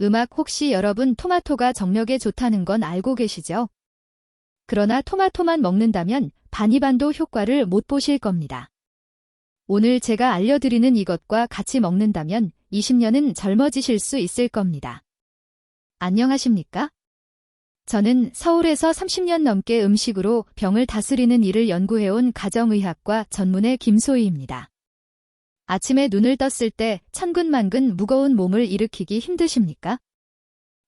혹시 여러분 토마토가 정력에 좋다는 건 알고 계시죠? 그러나 토마토만 먹는다면 반이반도 효과를 못 보실 겁니다. 오늘 제가 알려드리는 이것과 같이 먹는다면 20년은 젊어지실 수 있을 겁니다. 안녕하십니까? 저는 서울에서 30년 넘게 음식으로 병을 다스리는 일을 연구해온 가정의학과 전문의 김소희입니다. 아침에 눈을 떴을 때 천근만근 무거운 몸을 일으키기 힘드십니까?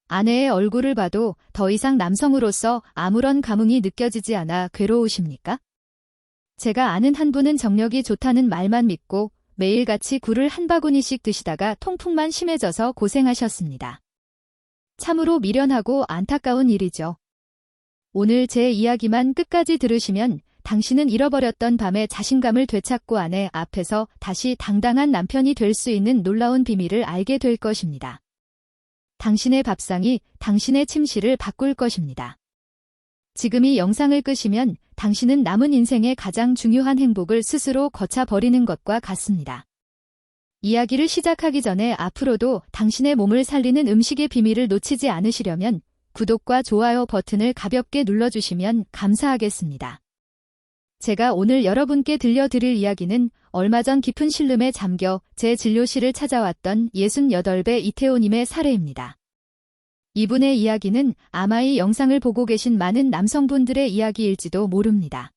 아내의 얼굴을 봐도 더 이상 남성으로서 아무런 감흥이 느껴지지 않아 괴로우십니까? 제가 아는 한 분은 정력이 좋다는 말만 믿고 매일같이 굴을 한 바구니씩 드시다가 통풍만 심해져서 고생하셨습니다. 참으로 미련하고 안타까운 일이죠. 오늘 제 이야기만 끝까지 들으시면 당신은 잃어버렸던 밤의 자신감을 되찾고 아내 앞에서 다시 당당한 남편이 될 수 있는 놀라운 비밀을 알게 될 것입니다. 당신의 밥상이 당신의 침실을 바꿀 것입니다. 지금 이 영상을 끄시면 당신은 남은 인생의 가장 중요한 행복을 스스로 거쳐버리는 것과 같습니다. 이야기를 시작하기 전에 앞으로도 당신의 몸을 살리는 음식의 비밀을 놓치지 않으시려면 구독과 좋아요 버튼을 가볍게 눌러주시면 감사하겠습니다. 제가 오늘 여러분께 들려드릴 이야기는 얼마 전 깊은 신름에 잠겨 제 진료실을 찾아왔던 68배 이태호님의 사례입니다. 이분의 이야기는 아마 이 영상을 보고 계신 많은 남성분들의 이야기일지도 모릅니다.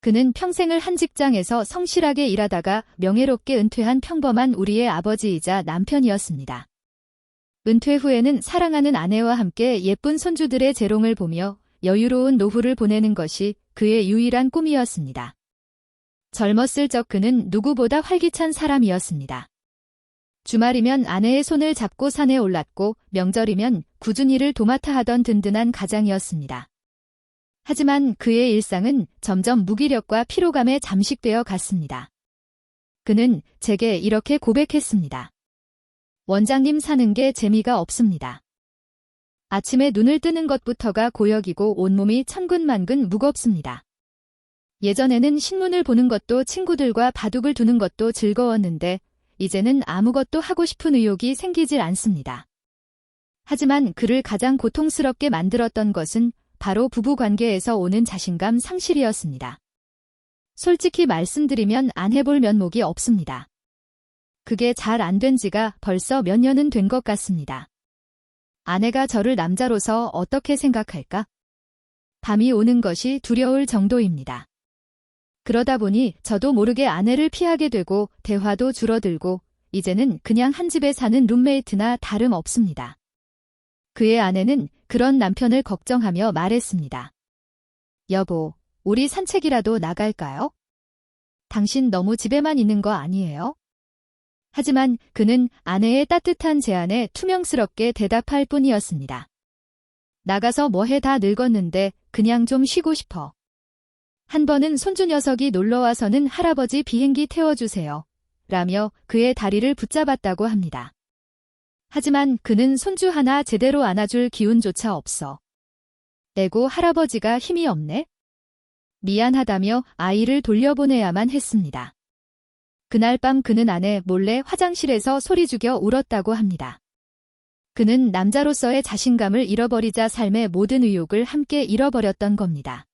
그는 평생을 한 직장에서 성실하게 일하다가 명예롭게 은퇴한 평범한 우리의 아버지이자 남편이었습니다. 은퇴 후에는 사랑하는 아내와 함께 예쁜 손주들의 재롱을 보며 여유로운 노후를 보내는 것이 그의 유일한 꿈이었습니다. 젊었을 적 그는 누구보다 활기찬 사람이었습니다. 주말이면 아내의 손을 잡고 산에 올랐고 명절이면 꾸준히 일을 도맡아 하던 든든한 가장이었습니다. 하지만 그의 일상은 점점 무기력과 피로감에 잠식되어 갔습니다. 그는 제게 이렇게 고백했습니다. 원장님 사는 게 재미가 없습니다. 아침에 눈을 뜨는 것부터가 고역이고 온몸이 천근만근 무겁습니다. 예전에는 신문을 보는 것도 친구들과 바둑을 두는 것도 즐거웠는데 이제는 아무것도 하고 싶은 의욕이 생기질 않습니다. 하지만 그를 가장 고통스럽게 만들었던 것은 바로 부부관계에서 오는 자신감 상실이었습니다. 솔직히 말씀드리면 안 해볼 면목이 없습니다. 그게 잘 안 된 지가 벌써 몇 년은 된 것 같습니다. 아내가 저를 남자로서 어떻게 생각할까? 밤이 오는 것이 두려울 정도입니다. 그러다 보니 저도 모르게 아내를 피하게 되고 대화도 줄어들고 이제는 그냥 한 집에 사는 룸메이트나 다름없습니다. 그의 아내는 그런 남편을 걱정하며 말했습니다. 여보, 우리 산책이라도 나갈까요? 당신 너무 집에만 있는 거 아니에요? 하지만 그는 아내의 따뜻한 제안에 투명스럽게 대답할 뿐이었습니다. 나가서 뭐해 다 늙었는데 그냥 좀 쉬고 싶어. 한 번은 손주 녀석이 놀러와서는 할아버지 비행기 태워주세요. 라며 그의 다리를 붙잡았다고 합니다. 하지만 그는 손주 하나 제대로 안아줄 기운조차 없어. 에고 할아버지가 힘이 없네? 미안하다며 아이를 돌려보내야만 했습니다. 그날 밤 그는 아내 몰래 화장실에서 소리 죽여 울었다고 합니다. 그는 남자로서의 자신감을 잃어버리자 삶의 모든 의욕을 함께 잃어버렸던 겁니다.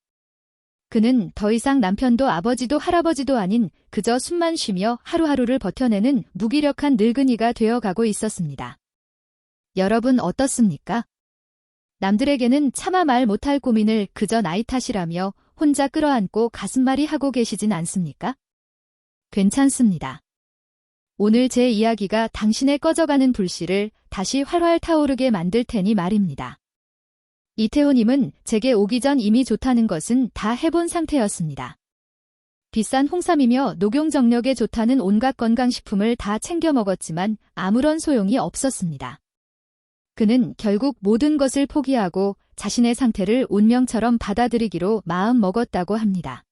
그는 더 이상 남편도 아버지도 할아버지도 아닌 그저 숨만 쉬며 하루하루를 버텨내는 무기력한 늙은이가 되어가고 있었습니다. 여러분 어떻습니까? 남들에게는 차마 말 못할 고민을 그저 나이 탓이라며 혼자 끌어안고 가슴앓이 하고 계시진 않습니까? 괜찮습니다. 오늘 제 이야기가 당신의 꺼져가는 불씨를 다시 활활 타오르게 만들 테니 말입니다. 이태호님은 제게 오기 전 이미 좋다는 것은 다 해본 상태였습니다. 비싼 홍삼이며 녹용정력에 좋다는 온갖 건강식품을 다 챙겨 먹었지만 아무런 소용이 없었습니다. 그는 결국 모든 것을 포기하고 자신의 상태를 운명처럼 받아들이기로 마음 먹었다고 합니다.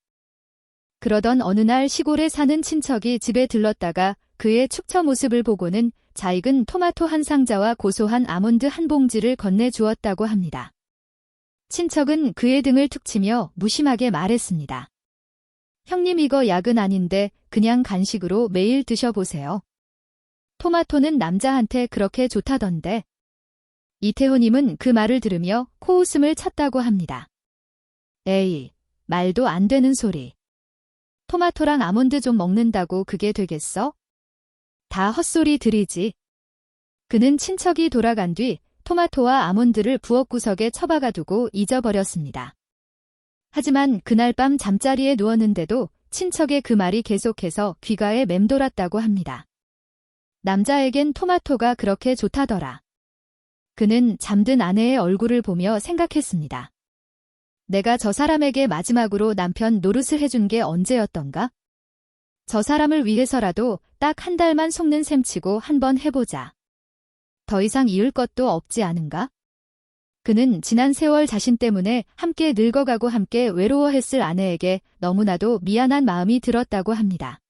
그러던 어느 날 시골에 사는 친척이 집에 들렀다가 그의 축처 모습을 보고는 자 익은 토마토 한 상자와 고소한 아몬드 한 봉지를 건네주었다고 합니다. 친척은 그의 등을 툭 치며 무심하게 말했습니다. 형님 이거 약은 아닌데 그냥 간식으로 매일 드셔보세요. 토마토는 남자한테 그렇게 좋다던데. 이태호님은 그 말을 들으며 코웃음을 쳤다고 합니다. 에이, 말도 안 되는 소리. 토마토랑 아몬드 좀 먹는다고 그게 되겠어? 다 헛소리들이지. 그는 친척이 돌아간 뒤 토마토와 아몬드를 부엌구석에 처박아 두고 잊어버렸습니다. 하지만 그날 밤 잠자리에 누웠는데도 친척의 그 말이 계속해서 귓가에 맴돌았다고 합니다. 남자에겐 토마토가 그렇게 좋다더라. 그는 잠든 아내의 얼굴을 보며 생각했습니다. 내가 저 사람에게 마지막으로 남편 노릇을 해준 게 언제였던가? 저 사람을 위해서라도 딱 한 달만 속는 셈치고 한번 해보자. 더 이상 이을 것도 없지 않은가? 그는 지난 세월 자신 때문에 함께 늙어가고 함께 외로워했을 아내에게 너무나도 미안한 마음이 들었다고 합니다.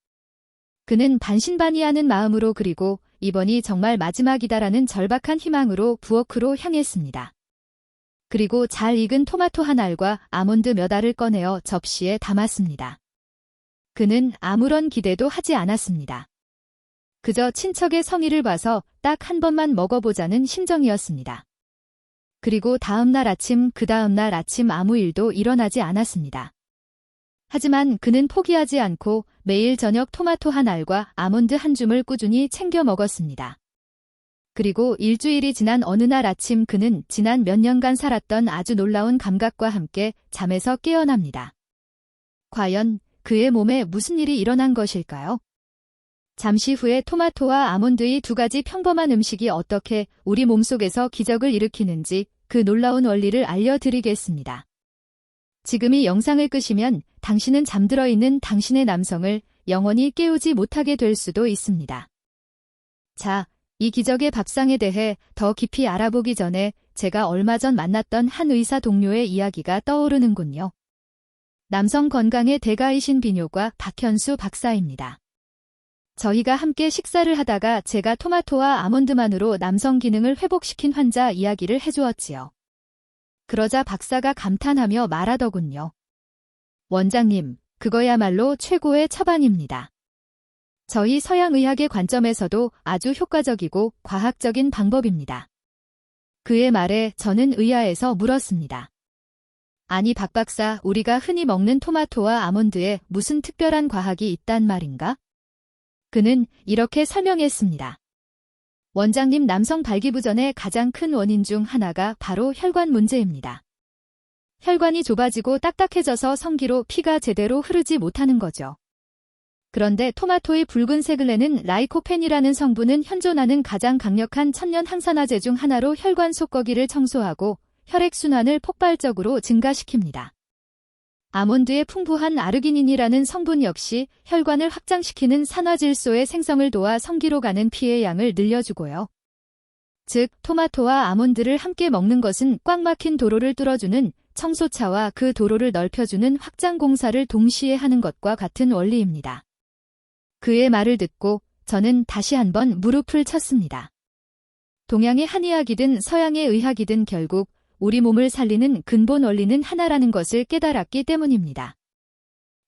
그는 반신반의하는 마음으로 그리고 이번이 정말 마지막이다라는 절박한 희망으로 부엌으로 향했습니다. 그리고 잘 익은 토마토 한 알과 아몬드 몇 알을 꺼내어 접시에 담았습니다. 그는 아무런 기대도 하지 않았습니다. 그저 친척의 성의를 봐서 딱 한 번만 먹어보자는 심정이었습니다. 그리고 다음날 아침, 그 다음날 아침 아무 일도 일어나지 않았습니다. 하지만 그는 포기하지 않고 매일 저녁 토마토 한 알과 아몬드 한 줌을 꾸준히 챙겨 먹었습니다. 그리고 일주일이 지난 어느 날 아침 그는 지난 몇 년간 살았던 아주 놀라운 감각과 함께 잠에서 깨어납니다. 과연 그의 몸에 무슨 일이 일어난 것일까요? 잠시 후에 토마토와 아몬드의 두 가지 평범한 음식이 어떻게 우리 몸속에서 기적을 일으키는지 그 놀라운 원리를 알려드리겠습니다. 지금 이 영상을 끄시면 당신은 잠들어 있는 당신의 남성을 영원히 깨우지 못하게 될 수도 있습니다. 자, 이 기적의 밥상에 대해 더 깊이 알아보기 전에 제가 얼마 전 만났던 한 의사 동료의 이야기가 떠오르는군요. 남성 건강의 대가이신 비뇨과 박현수 박사입니다. 저희가 함께 식사를 하다가 제가 토마토와 아몬드만으로 남성 기능을 회복시킨 환자 이야기를 해주었지요. 그러자 박사가 감탄하며 말하더군요. 원장님, 그거야말로 최고의 처방입니다. 저희 서양의학의 관점에서도 아주 효과적이고 과학적인 방법입니다. 그의 말에 저는 의아해서 물었습니다. 아니 박 박사, 우리가 흔히 먹는 토마토와 아몬드에 무슨 특별한 과학이 있단 말인가? 그는 이렇게 설명했습니다. 원장님, 남성 발기부전의 가장 큰 원인 중 하나가 바로 혈관 문제입니다. 혈관이 좁아지고 딱딱해져서 성기로 피가 제대로 흐르지 못하는 거죠. 그런데 토마토의 붉은색을 내는 라이코펜이라는 성분은 현존하는 가장 강력한 천연 항산화제 중 하나로 혈관 속거기를 청소하고 혈액순환을 폭발적으로 증가시킵니다. 아몬드의 풍부한 아르기닌이라는 성분 역시 혈관을 확장시키는 산화질소의 생성을 도와 성기로 가는 피의 양을 늘려주고요. 즉, 토마토와 아몬드를 함께 먹는 것은 꽉 막힌 도로를 뚫어주는 청소차와 그 도로를 넓혀주는 확장 공사를 동시에 하는 것과 같은 원리입니다. 그의 말을 듣고 저는 다시 한번 무릎을 쳤습니다. 동양의 한의학이든 서양의 의학이든 결국 우리 몸을 살리는 근본 원리는 하나라는 것을 깨달았기 때문입니다.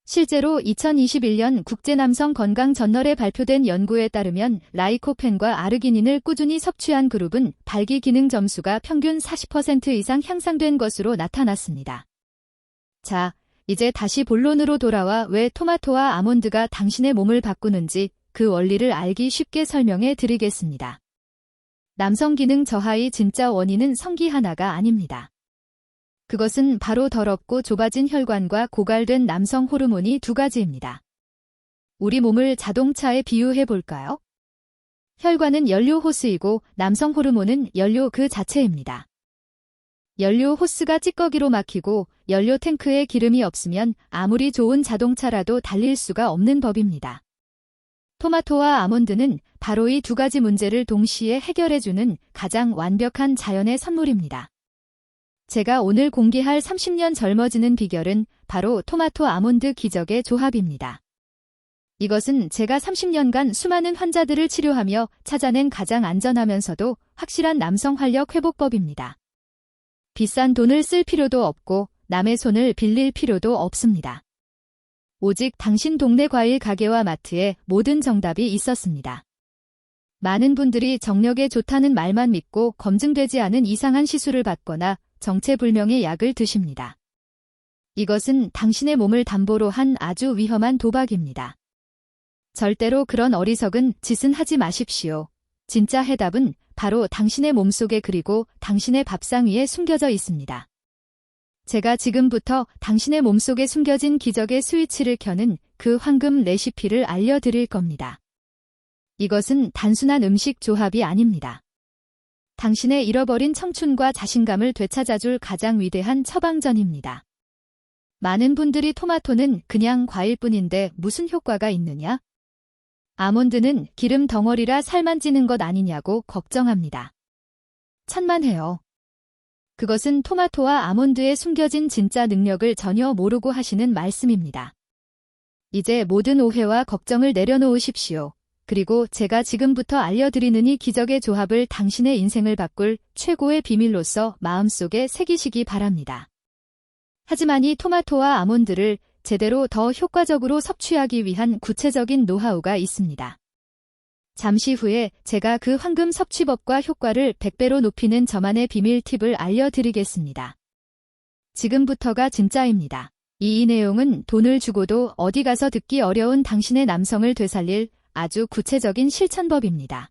실제로 2021년 국제남성 건강 저널에 발표된 연구에 따르면 라이코펜과 아르기닌을 꾸준히 섭취한 그룹은 발기 기능 점수가 평균 40% 이상 향상된 것으로 나타났습니다. 자, 이제 다시 본론으로 돌아와 왜 토마토와 아몬드가 당신의 몸을 바꾸는지 그 원리를 알기 쉽게 설명해 드리겠습니다. 남성 기능 저하의 진짜 원인은 성기 하나가 아닙니다. 그것은 바로 더럽고 좁아진 혈관과 고갈된 남성 호르몬이 두 가지입니다. 우리 몸을 자동차에 비유해 볼까요? 혈관은 연료 호스이고 남성 호르몬은 연료 그 자체입니다. 연료 호스가 찌꺼기로 막히고 연료 탱크에 기름이 없으면 아무리 좋은 자동차라도 달릴 수가 없는 법입니다. 토마토와 아몬드는 바로 이 두 가지 문제를 동시에 해결해주는 가장 완벽한 자연의 선물입니다. 제가 오늘 공개할 30년 젊어지는 비결은 바로 토마토 아몬드 기적의 조합입니다. 이것은 제가 30년간 수많은 환자들을 치료하며 찾아낸 가장 안전하면서도 확실한 남성 활력 회복법입니다. 비싼 돈을 쓸 필요도 없고 남의 손을 빌릴 필요도 없습니다. 오직 당신 동네 과일 가게와 마트에 모든 정답이 있었습니다. 많은 분들이 정력에 좋다는 말만 믿고 검증되지 않은 이상한 시술을 받거나 정체불명의 약을 드십니다. 이것은 당신의 몸을 담보로 한 아주 위험한 도박입니다. 절대로 그런 어리석은 짓은 하지 마십시오. 진짜 해답은 바로 당신의 몸속에 그리고 당신의 밥상 위에 숨겨져 있습니다. 제가 지금부터 당신의 몸속에 숨겨진 기적의 스위치를 켜는 그 황금 레시피를 알려드릴 겁니다. 이것은 단순한 음식 조합이 아닙니다. 당신의 잃어버린 청춘과 자신감을 되찾아줄 가장 위대한 처방전입니다. 많은 분들이 토마토는 그냥 과일뿐인데 무슨 효과가 있느냐? 아몬드는 기름 덩어리라 살만 찌는 것 아니냐고 걱정합니다. 천만에요. 그것은 토마토와 아몬드에 숨겨진 진짜 능력을 전혀 모르고 하시는 말씀입니다. 이제 모든 오해와 걱정을 내려놓으십시오. 그리고 제가 지금부터 알려드리는 이 기적의 조합을 당신의 인생을 바꿀 최고의 비밀로서 마음속에 새기시기 바랍니다. 하지만 이 토마토와 아몬드를 제대로 더 효과적으로 섭취하기 위한 구체적인 노하우가 있습니다. 잠시 후에 제가 그 황금 섭취법과 효과를 100배로 높이는 저만의 비밀 팁을 알려드리겠습니다. 지금부터가 진짜입니다. 이 내용은 돈을 주고도 어디 가서 듣기 어려운 당신의 남성을 되살릴 아주 구체적인 실천법입니다.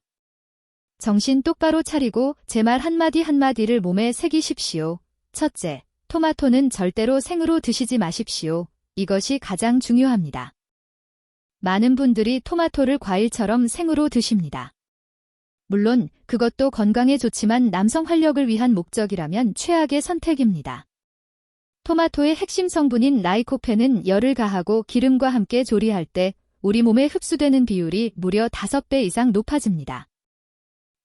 정신 똑바로 차리고 제 말 한마디 한마디를 몸에 새기십시오. 첫째, 토마토는 절대로 생으로 드시지 마십시오. 이것이 가장 중요합니다. 많은 분들이 토마토를 과일처럼 생으로 드십니다. 물론 그것도 건강에 좋지만 남성 활력을 위한 목적이라면 최악의 선택입니다. 토마토의 핵심 성분인 라이코펜은 열을 가하고 기름과 함께 조리할 때 우리 몸에 흡수되는 비율이 무려 5배 이상 높아집니다.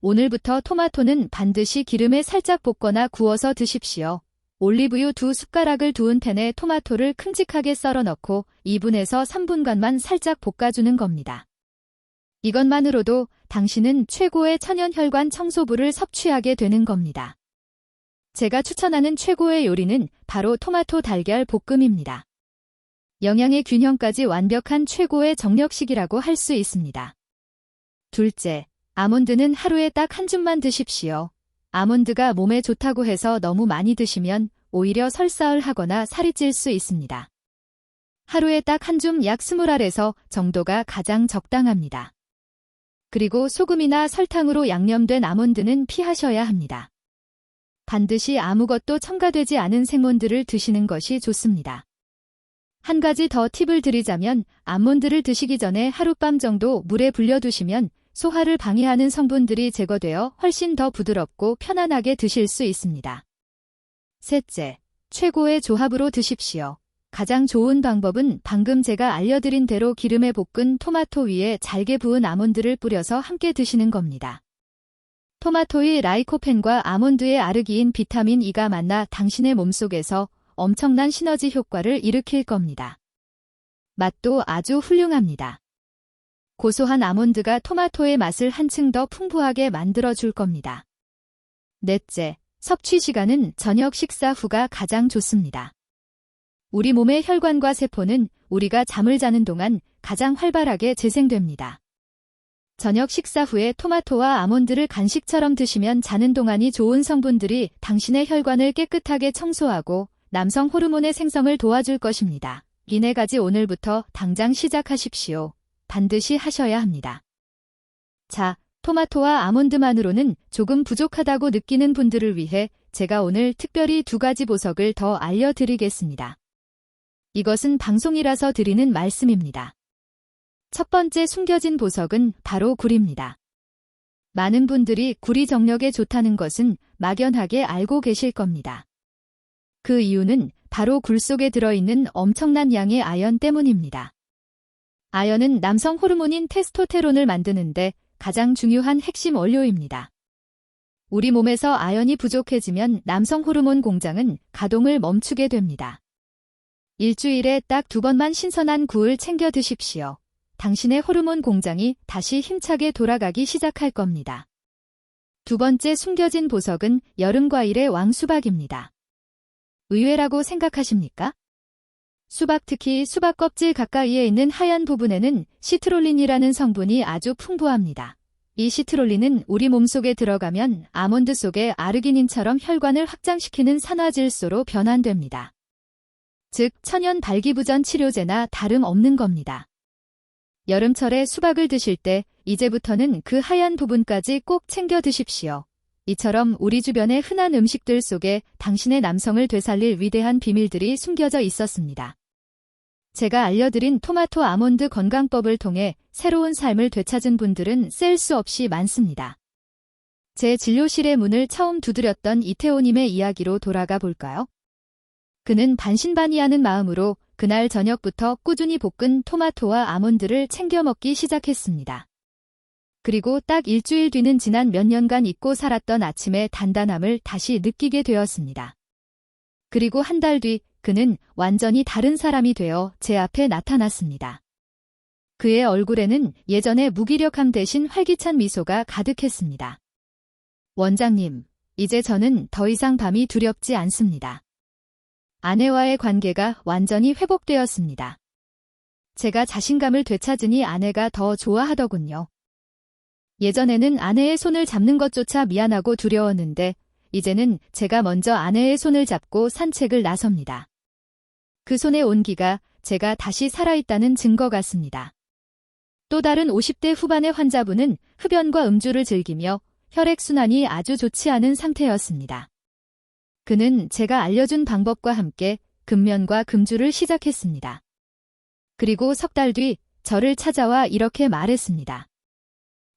오늘부터 토마토는 반드시 기름에 살짝 볶거나 구워서 드십시오. 올리브유 2숟가락을 두은 팬에 토마토를 큼직하게 썰어 넣고 2분에서 3분간만 살짝 볶아주는 겁니다. 이것만으로도 당신은 최고의 천연혈관 청소부를 섭취하게 되는 겁니다. 제가 추천하는 최고의 요리는 바로 토마토 달걀 볶음입니다. 영양의 균형까지 완벽한 최고의 정력식이라고 할 수 있습니다. 둘째, 아몬드는 하루에 딱 한 줌만 드십시오. 아몬드가 몸에 좋다고 해서 너무 많이 드시면 오히려 설사를 하거나 살이 찔 수 있습니다. 하루에 딱 한 줌 약 20알에서 정도가 가장 적당합니다. 그리고 소금이나 설탕으로 양념된 아몬드는 피하셔야 합니다. 반드시 아무것도 첨가되지 않은 생몬들을 드시는 것이 좋습니다. 한 가지 더 팁을 드리자면 아몬드를 드시기 전에 하룻밤 정도 물에 불려두시면 소화를 방해하는 성분들이 제거되어 훨씬 더 부드럽고 편안하게 드실 수 있습니다. 셋째, 최고의 조합으로 드십시오. 가장 좋은 방법은 방금 제가 알려드린 대로 기름에 볶은 토마토 위에 잘게 부은 아몬드를 뿌려서 함께 드시는 겁니다. 토마토의 라이코펜과 아몬드의 아르기닌 비타민 E가 만나 당신의 몸속에서 엄청난 시너지 효과를 일으킬 겁니다. 맛도 아주 훌륭합니다. 고소한 아몬드가 토마토의 맛을 한층 더 풍부하게 만들어줄 겁니다. 넷째, 섭취 시간은 저녁 식사 후가 가장 좋습니다. 우리 몸의 혈관과 세포는 우리가 잠을 자는 동안 가장 활발하게 재생됩니다. 저녁 식사 후에 토마토와 아몬드를 간식처럼 드시면 자는 동안이 좋은 성분들이 당신의 혈관을 깨끗하게 청소하고 남성 호르몬의 생성을 도와줄 것입니다. 이 4가지 오늘부터 당장 시작하십시오. 반드시 하셔야 합니다. 자, 토마토와 아몬드만으로는 조금 부족하다고 느끼는 분들을 위해 제가 오늘 특별히 2가지 보석을 더 알려드리겠습니다. 이것은 방송이라서 드리는 말씀입니다. 첫 번째 숨겨진 보석은 바로 굴입니다. 많은 분들이 굴이 정력에 좋다는 것은 막연하게 알고 계실 겁니다. 그 이유는 바로 굴 속에 들어있는 엄청난 양의 아연 때문입니다. 아연은 남성 호르몬인 테스토테론을 만드는데 가장 중요한 핵심 원료입니다. 우리 몸에서 아연이 부족해지면 남성 호르몬 공장은 가동을 멈추게 됩니다. 일주일에 딱 2번만 신선한 굴을 챙겨 드십시오. 당신의 호르몬 공장이 다시 힘차게 돌아가기 시작할 겁니다. 두 번째 숨겨진 보석은 여름 과일의 왕수박입니다. 의외라고 생각하십니까? 수박, 특히 수박 껍질 가까이에 있는 하얀 부분에는 시트롤린이라는 성분이 아주 풍부합니다. 이 시트롤린은 우리 몸속에 들어가면 아몬드 속의 아르기닌처럼 혈관을 확장시키는 산화질소로 변환됩니다. 즉, 천연 발기부전 치료제나 다름없는 겁니다. 여름철에 수박을 드실 때 이제부터는 그 하얀 부분까지 꼭 챙겨 드십시오. 이처럼 우리 주변의 흔한 음식들 속에 당신의 남성을 되살릴 위대한 비밀들이 숨겨져 있었습니다. 제가 알려드린 토마토 아몬드 건강법을 통해 새로운 삶을 되찾은 분들은 셀 수 없이 많습니다. 제 진료실의 문을 처음 두드렸던 이태호님의 이야기로 돌아가 볼까요? 그는 반신반의하는 마음으로 그날 저녁부터 꾸준히 볶은 토마토와 아몬드를 챙겨 먹기 시작했습니다. 그리고 딱 일주일 뒤는 지난 몇 년간 잊고 살았던 아침의 단단함을 다시 느끼게 되었습니다. 그리고 한 달 뒤 그는 완전히 다른 사람이 되어 제 앞에 나타났습니다. 그의 얼굴에는 예전의 무기력함 대신 활기찬 미소가 가득했습니다. 원장님, 이제 저는 더 이상 밤이 두렵지 않습니다. 아내와의 관계가 완전히 회복되었습니다. 제가 자신감을 되찾으니 아내가 더 좋아하더군요. 예전에는 아내의 손을 잡는 것조차 미안하고 두려웠는데 이제는 제가 먼저 아내의 손을 잡고 산책을 나섭니다. 그 손의 온기가 제가 다시 살아있다는 증거 같습니다. 또 다른 50대 후반의 환자분은 흡연과 음주를 즐기며 혈액순환이 아주 좋지 않은 상태였습니다. 그는 제가 알려준 방법과 함께 금면과 금주를 시작했습니다. 그리고 석 달 뒤 저를 찾아와 이렇게 말했습니다.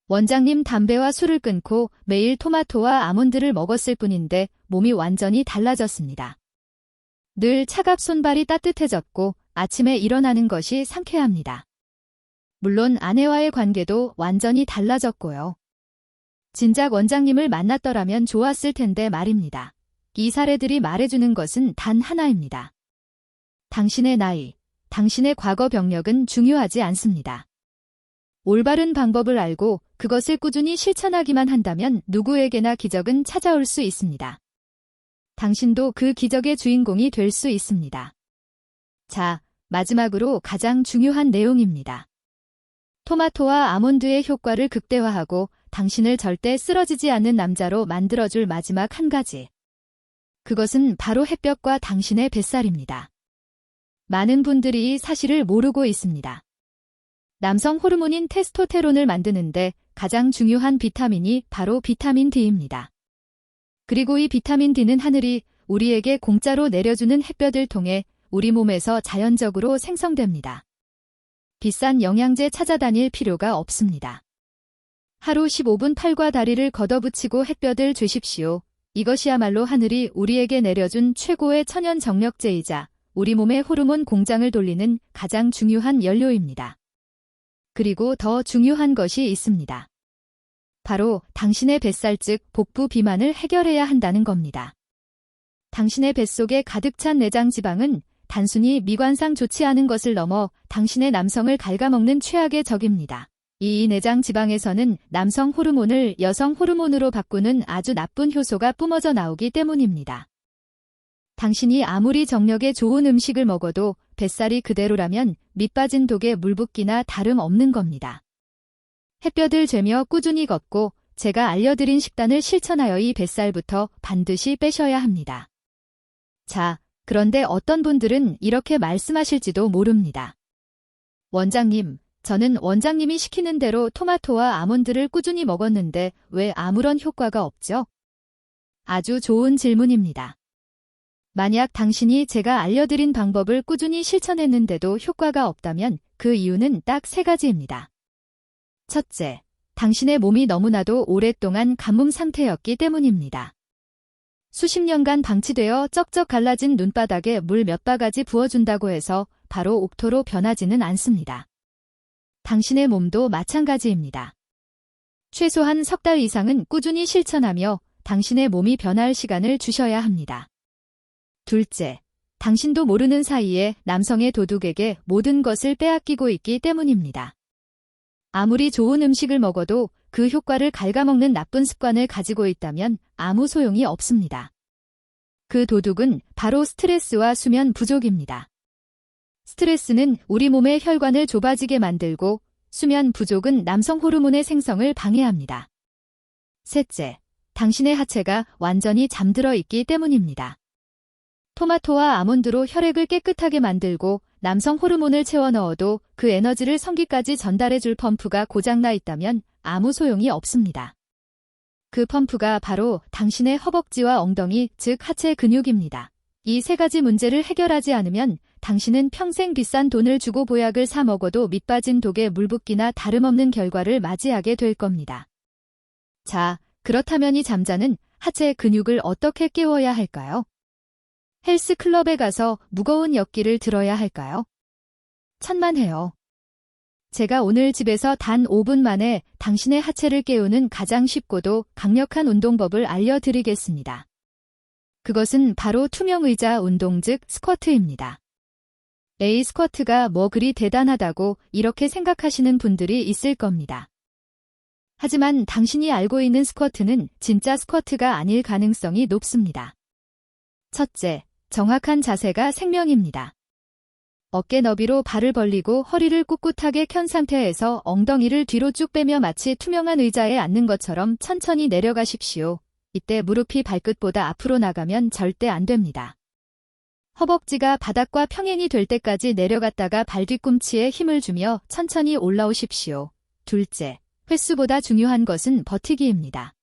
원장님, 담배와 술을 끊고 매일 토마토와 아몬드를 먹었을 뿐인데 몸이 완전히 달라졌습니다. 늘 차갑 손발이 따뜻해졌고 아침에 일어나는 것이 상쾌합니다. 물론 아내와의 관계도 완전히 달라졌고요. 진작 원장님을 만났더라면 좋았을 텐데 말입니다. 이 사례들이 말해주는 것은 단 하나입니다. 당신의 나이, 당신의 과거 병력은 중요하지 않습니다. 올바른 방법을 알고 그것을 꾸준히 실천하기만 한다면 누구에게나 기적은 찾아올 수 있습니다. 당신도 그 기적의 주인공이 될 수 있습니다. 자, 마지막으로 가장 중요한 내용입니다. 토마토와 아몬드의 효과를 극대화하고 당신을 절대 쓰러지지 않는 남자로 만들어줄 마지막 한 가지. 그것은 바로 햇볕과 당신의 뱃살입니다. 많은 분들이 이 사실을 모르고 있습니다. 남성 호르몬인 테스토테론을 만드는데 가장 중요한 비타민이 바로 비타민 D입니다. 그리고 이 비타민 D는 하늘이 우리에게 공짜로 내려주는 햇볕을 통해 우리 몸에서 자연적으로 생성됩니다. 비싼 영양제 찾아다닐 필요가 없습니다. 하루 15분 팔과 다리를 걷어붙이고 햇볕을 쬐십시오. 이것이야말로 하늘이 우리에게 내려준 최고의 천연 정력제이자 우리 몸의 호르몬 공장을 돌리는 가장 중요한 연료입니다. 그리고 더 중요한 것이 있습니다. 바로 당신의 뱃살 즉 복부 비만을 해결해야 한다는 겁니다. 당신의 뱃속에 가득 찬 내장 지방은 단순히 미관상 좋지 않은 것을 넘어 당신의 남성을 갉아먹는 최악의 적입니다. 이 내장 지방에서는 남성 호르몬을 여성 호르몬으로 바꾸는 아주 나쁜 효소가 뿜어져 나오기 때문입니다. 당신이 아무리 정력에 좋은 음식을 먹어도 뱃살이 그대로라면 밑빠진 독에 물 붓기나 다름없는 겁니다. 햇볕을 쬐며 꾸준히 걷고 제가 알려드린 식단을 실천하여 이 뱃살부터 반드시 빼셔야 합니다. 자, 그런데 어떤 분들은 이렇게 말씀하실지도 모릅니다. 원장님, 저는 원장님이 시키는 대로 토마토와 아몬드를 꾸준히 먹었는데 왜 아무런 효과가 없죠? 아주 좋은 질문입니다. 만약 당신이 제가 알려드린 방법을 꾸준히 실천했는데도 효과가 없다면 그 이유는 딱 3가지입니다. 첫째, 당신의 몸이 너무나도 오랫동안 가뭄 상태였기 때문입니다. 수십 년간 방치되어 쩍쩍 갈라진 눈바닥에 물 몇 바가지 부어준다고 해서 바로 옥토로 변하지는 않습니다. 당신의 몸도 마찬가지입니다. 최소한 석 달 이상은 꾸준히 실천하며 당신의 몸이 변할 시간을 주셔야 합니다. 둘째, 당신도 모르는 사이에 남성의 도둑에게 모든 것을 빼앗기고 있기 때문입니다. 아무리 좋은 음식을 먹어도 그 효과를 갉아먹는 나쁜 습관을 가지고 있다면 아무 소용이 없습니다. 그 도둑은 바로 스트레스와 수면 부족입니다. 스트레스는 우리 몸의 혈관을 좁아지게 만들고 수면 부족은 남성 호르몬의 생성을 방해합니다. 셋째, 당신의 하체가 완전히 잠들어 있기 때문입니다. 토마토와 아몬드로 혈액을 깨끗하게 만들고 남성 호르몬을 채워 넣어도 그 에너지를 성기까지 전달해줄 펌프가 고장나 있다면 아무 소용이 없습니다. 그 펌프가 바로 당신의 허벅지와 엉덩이, 즉 하체 근육입니다. 이 세 가지 문제를 해결하지 않으면 당신은 평생 비싼 돈을 주고 보약을 사 먹어도 밑빠진 독에 물 붓기나 다름없는 결과를 맞이하게 될 겁니다. 자, 그렇다면 이 잠자는 하체 근육을 어떻게 깨워야 할까요? 헬스클럽에 가서 무거운 역기를 들어야 할까요? 천만에요. 제가 오늘 집에서 단 5분 만에 당신의 하체를 깨우는 가장 쉽고도 강력한 운동법을 알려드리겠습니다. 그것은 바로 투명 의자 운동 즉 스쿼트입니다. 에이, 스쿼트가 뭐 그리 대단하다고 이렇게 생각하시는 분들이 있을 겁니다. 하지만 당신이 알고 있는 스쿼트는 진짜 스쿼트가 아닐 가능성이 높습니다. 첫째, 정확한 자세가 생명입니다. 어깨 너비로 발을 벌리고 허리를 꿋꿋하게 켠 상태에서 엉덩이를 뒤로 쭉 빼며 마치 투명한 의자에 앉는 것처럼 천천히 내려가십시오. 이때 무릎이 발끝보다 앞으로 나가면 절대 안 됩니다. 허벅지가 바닥과 평행이 될 때까지 내려갔다가 발 뒤꿈치에 힘을 주며 천천히 올라오십시오. 둘째, 횟수보다 중요한 것은 버티기입니다.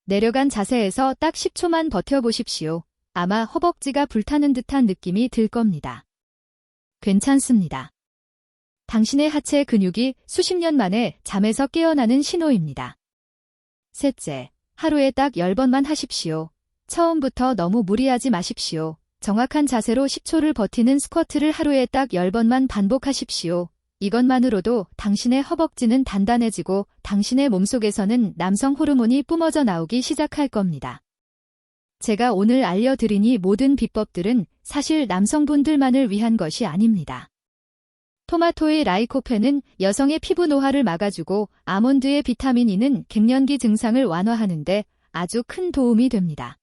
내려간 자세에서 딱 10초만 버텨보십시오. 아마 허벅지가 불타는 듯한 느낌이 들 겁니다. 괜찮습니다. 당신의 하체 근육이 수십 년 만에 잠에서 깨어나는 신호입니다. 셋째, 하루에 딱 10번만 하십시오. 처음부터 너무 무리하지 마십시오. 정확한 자세로 10초를 버티는 스쿼트를 하루에 딱 10번만 반복하십시오. 이것만으로도 당신의 허벅지는 단단해지고 당신의 몸속에서는 남성 호르몬이 뿜어져 나오기 시작할 겁니다. 제가 오늘 알려드린 이 모든 비법들은 사실 남성분들만을 위한 것이 아닙니다. 토마토의 라이코펜은 여성의 피부 노화를 막아주고 아몬드의 비타민 E는 갱년기 증상을 완화하는데 아주 큰 도움이 됩니다.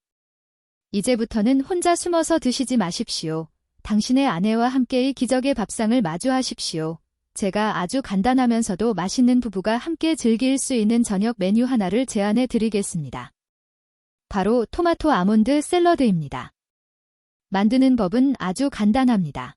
이제부터는 혼자 숨어서 드시지 마십시오. 당신의 아내와 함께 이 기적의 밥상을 마주하십시오. 제가 아주 간단하면서도 맛있는 부부가 함께 즐길 수 있는 저녁 메뉴 하나를 제안해 드리겠습니다. 바로 토마토 아몬드 샐러드입니다. 만드는 법은 아주 간단합니다.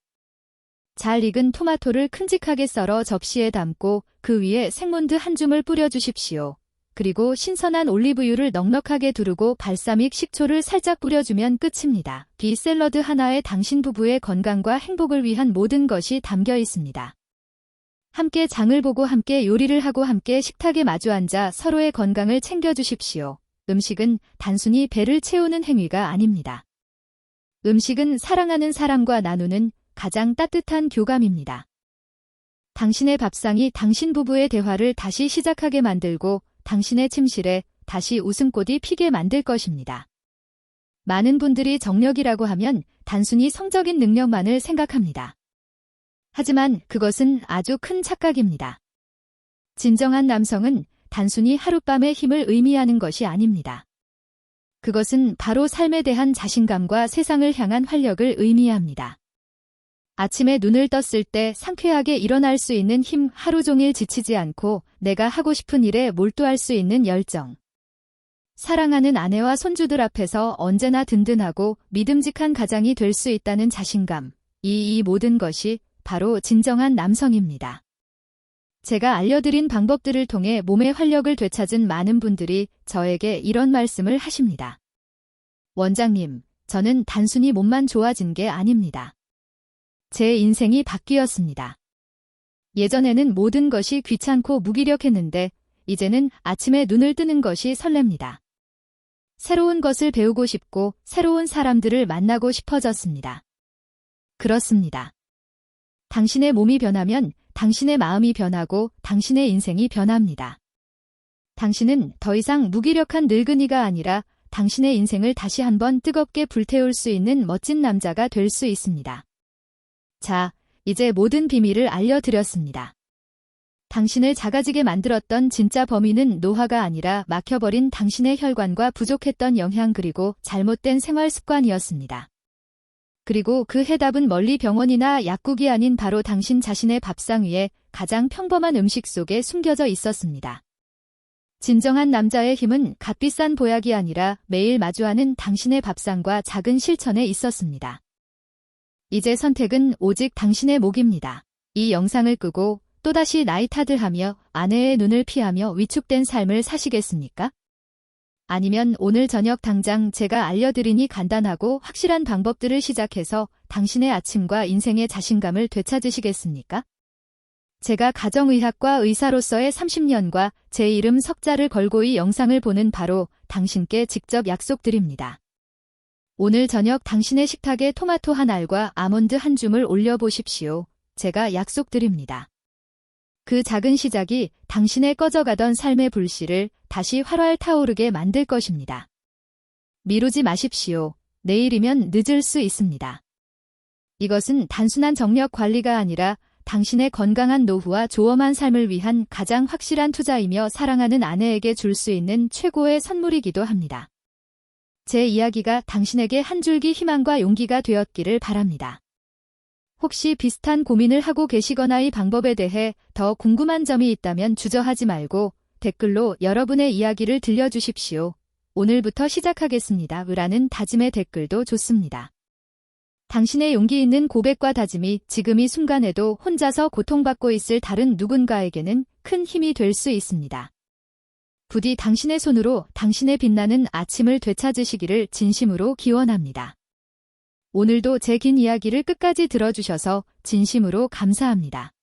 잘 익은 토마토를 큼직하게 썰어 접시에 담고 그 위에 생몬드 한 줌을 뿌려주십시오. 그리고 신선한 올리브유를 넉넉하게 두르고 발사믹 식초를 살짝 뿌려주면 끝입니다. 이 샐러드 하나에 당신 부부의 건강과 행복을 위한 모든 것이 담겨 있습니다. 함께 장을 보고 함께 요리를 하고 함께 식탁에 마주 앉아 서로의 건강을 챙겨주십시오. 음식은 단순히 배를 채우는 행위가 아닙니다. 음식은 사랑하는 사람과 나누는 가장 따뜻한 교감입니다. 당신의 밥상이 당신 부부의 대화를 다시 시작하게 만들고 당신의 침실에 다시 웃음꽃이 피게 만들 것입니다. 많은 분들이 정력이라고 하면 단순히 성적인 능력만을 생각합니다. 하지만 그것은 아주 큰 착각입니다. 진정한 남성은 단순히 하룻밤의 힘을 의미하는 것이 아닙니다. 그것은 바로 삶에 대한 자신감과 세상을 향한 활력을 의미합니다. 아침에 눈을 떴을 때 상쾌하게 일어날 수 있는 힘, 하루 종일 지치지 않고 내가 하고 싶은 일에 몰두할 수 있는 열정. 사랑하는 아내와 손주들 앞에서 언제나 든든하고 믿음직한 가장이 될 수 있다는 자신감. 이 모든 것이 바로 진정한 남성입니다. 제가 알려드린 방법들을 통해 몸의 활력을 되찾은 많은 분들이 저에게 이런 말씀을 하십니다. 원장님, 저는 단순히 몸만 좋아진 게 아닙니다. 제 인생이 바뀌었습니다. 예전에는 모든 것이 귀찮고 무기력했는데 이제는 아침에 눈을 뜨는 것이 설렙니다. 새로운 것을 배우고 싶고 새로운 사람들을 만나고 싶어졌습니다. 그렇습니다. 당신의 몸이 변하면 당신의 마음이 변하고 당신의 인생이 변합니다. 당신은 더 이상 무기력한 늙은이가 아니라 당신의 인생을 다시 한번 뜨겁게 불태울 수 있는 멋진 남자가 될 수 있습니다. 자, 이제 모든 비밀을 알려드렸습니다. 당신을 작아지게 만들었던 진짜 범인은 노화가 아니라 막혀버린 당신의 혈관과 부족했던 영양 그리고 잘못된 생활 습관이었습니다. 그리고 그 해답은 멀리 병원이나 약국이 아닌 바로 당신 자신의 밥상 위에 가장 평범한 음식 속에 숨겨져 있었습니다. 진정한 남자의 힘은 값비싼 보약이 아니라 매일 마주하는 당신의 밥상과 작은 실천에 있었습니다. 이제 선택은 오직 당신의 몫입니다. 이 영상을 끄고 또다시 나이 탓을 하며 아내의 눈을 피하며 위축된 삶을 사시겠습니까? 아니면 오늘 저녁 당장 제가 알려드리니 간단하고 확실한 방법들을 시작해서 당신의 아침과 인생의 자신감을 되찾으시겠습니까? 제가 가정의학과 의사로서의 30년과 제 이름 석자를 걸고 이 영상을 보는 바로 당신께 직접 약속드립니다. 오늘 저녁 당신의 식탁에 토마토 한 알과 아몬드 한 줌을 올려보십시오. 제가 약속드립니다. 그 작은 시작이 당신의 꺼져가던 삶의 불씨를 다시 활활 타오르게 만들 것입니다. 미루지 마십시오. 내일이면 늦을 수 있습니다. 이것은 단순한 정력 관리가 아니라 당신의 건강한 노후와 조엄한 삶을 위한 가장 확실한 투자이며 사랑하는 아내에게 줄 수 있는 최고의 선물이기도 합니다. 제 이야기가 당신에게 한 줄기 희망과 용기가 되었기를 바랍니다. 혹시 비슷한 고민을 하고 계시거나 이 방법에 대해 더 궁금한 점이 있다면 주저하지 말고 댓글로 여러분의 이야기를 들려주십시오. 오늘부터 시작하겠습니다. 라는 다짐의 댓글도 좋습니다. 당신의 용기 있는 고백과 다짐이 지금 이 순간에도 혼자서 고통받고 있을 다른 누군가에게는 큰 힘이 될 수 있습니다. 부디 당신의 손으로 당신의 빛나는 아침을 되찾으시기를 진심으로 기원합니다. 오늘도 제 긴 이야기를 끝까지 들어주셔서 진심으로 감사합니다.